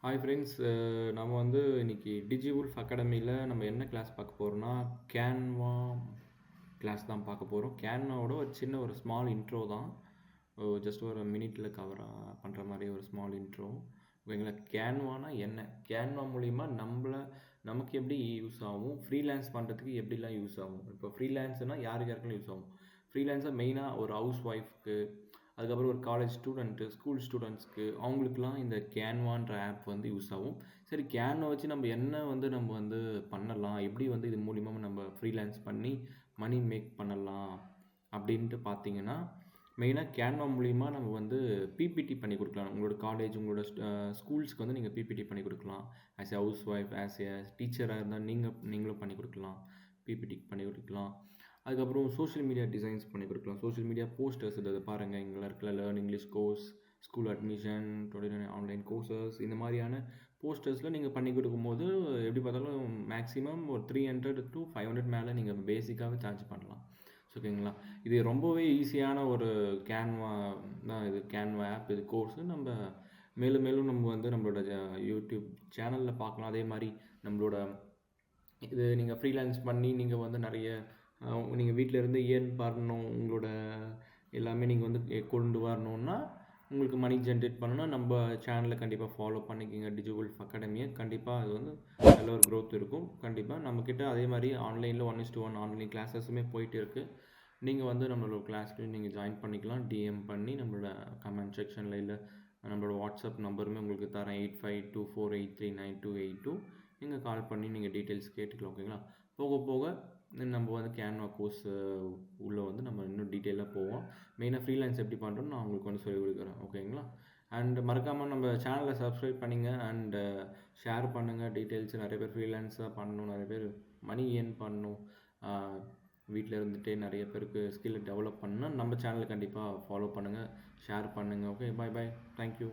Hi friends. நம்ம இன்னைக்கு டிஜிவுல்ஃப் அகாடமியில் நம்ம என்ன கிளாஸ் பார்க்க போகிறோம்னா கேன்வா கிளாஸ் தான் பார்க்க போகிறோம். கேன்வாவோட ஒரு சின்ன ஒரு ஸ்மால் இன்ட்ரோ தான். ஜஸ்ட் ஒரு மினிட்டில் கவர் பண்ணுற மாதிரி ஒரு ஸ்மால் இன்ட்ரோ. ஓகேங்களா? கேன்வானா என்ன, கேன்வா மூலிமா நமக்கு எப்படி யூஸ் ஆகும், ஃப்ரீலான்ஸ் பண்ணுறதுக்கு எப்படிலாம் யூஸ் ஆகும். இப்போ ஃப்ரீலான்ஸ்னால் யாருக்கெல்லாம் யூஸ் ஆகும்? ஃப்ரீலான்ஸாக மெயினாக ஒரு ஹவுஸ் ஒய்ஃப்க்கு, அதுக்கப்புறம் ஒரு காலேஜ் ஸ்டூடெண்ட்டு, ஸ்கூல் ஸ்டூடெண்ட்ஸ்க்கு, அவங்களுக்குலாம் இந்த கேன்வான்ற ஆப் யூஸ் ஆகும். சரி, கேன்வா வச்சு நம்ம என்ன நம்ம பண்ணலாம், எப்படி இது மூலிமா நம்ம ஃப்ரீலான்ஸ் பண்ணி மணி மேக் பண்ணலாம் அப்படின்ட்டு பார்த்தீங்கன்னா, மெயினாக கேன்வா மூலிமா நம்ம பிபிடி பண்ணி கொடுக்கலாம். உங்களோட காலேஜ், உங்களோட ஸ்கூல்ஸ்க்கு நீங்கள் பிபிடி பண்ணி கொடுக்கலாம். As a house wife, as a டீச்சராக இருந்தால் நீங்களும் பண்ணி கொடுக்கலாம், பிபிடி பண்ணி கொடுக்கலாம். அதுக்கப்புறம் சோஷியல் மீடியா டிசைன்ஸ் பண்ணி கொடுக்கலாம். சோஷியல் மீடியா போஸ்டர்ஸ் இதை பாருங்கள், இங்கே இருக்கல learn English course, school admission, 29 online courses, இந்த மாதிரியான போஸ்டர்ஸில் நீங்கள் பண்ணி கொடுக்கும்போது எப்படி பார்த்தாலும் மேக்ஸிமம் ஒரு 300 to 500 மேலே நீங்கள் பேசிக்காகவே சார்ஜ் பண்ணலாம். ஓகேங்களா? இது ரொம்பவே ஈஸியான ஒரு கேன்வா தான். இது கேன்வா ஆப், இது கோர்ஸு. நம்ம மேலும் மேலும் நம்ம நம்மளோட யூடியூப் சேனலில் பார்க்கலாம். அதே மாதிரி நம்மளோட இது நீங்கள் ஃப்ரீலான்ஸ் பண்ணி நீங்கள் நிறைய நீங்கள் வீட்டில் இருந்து ஏர்ன் பண்ணணும், உங்களோட எல்லாமே நீங்கள் கொண்டு வரணுன்னா, உங்களுக்கு மணி ஜென்ரேட் பண்ணணும்னா நம்ம சேனலை கண்டிப்பாக ஃபாலோ பண்ணிக்கிங்க. டிஜிவுல்ஃப் அகாடமியை கண்டிப்பாக அது நல்ல ஒரு க்ரோத் இருக்கும். கண்டிப்பாக நம்மக்கிட்ட அதே மாதிரி ஆன்லைனில் 1:1 ஆன்லைன் கிளாஸஸுமே போயிட்டு இருக்குது. நீங்கள் நம்மளோட கிளாஸ்லையும் நீங்கள் ஜாயின் பண்ணிக்கலாம். டிஎம் பண்ணி நம்மளோட கமெண்ட் செக்ஷனில், இல்லை நம்மளோட வாட்ஸ்அப் நம்பருமே உங்களுக்கு தரேன், 8524839282. நீங்கள் கால் பண்ணி நீங்கள் டீட்டெயில்ஸ் கேட்டுக்கலாம். ஓகேங்களா? போக போக நம்ம கேன்வா கோர்ஸ் உள்ளே நம்ம இன்னும் டீட்டெயிலாக போவோம். மெயினாக ஃப்ரீலான்ஸ் எப்படி பண்ணுறோன்னு நான் உங்களுக்கு சொல்லிக் கொடுக்குறேன். ஓகேங்களா? அண்ட் மறக்காமல் நம்ம சேனலை சப்ஸ்கிரைப் பண்ணிங்க அண்ட் ஷேர் பண்ணுங்கள். டீட்டெயில்ஸ் நிறைய பேர் ஃப்ரீலான்ஸாக பண்ணணும், நிறைய பேர் மணி ஏர்ன் பண்ணணும், வீட்டில் இருந்துகிட்டே நிறைய பேருக்கு ஸ்கில் டெவலப் பண்ணால் நம்ம சேனலை கண்டிப்பாக ஃபாலோ பண்ணுங்கள், ஷேர் பண்ணுங்கள். ஓகே, பாய் பாய், தேங்க்யூ.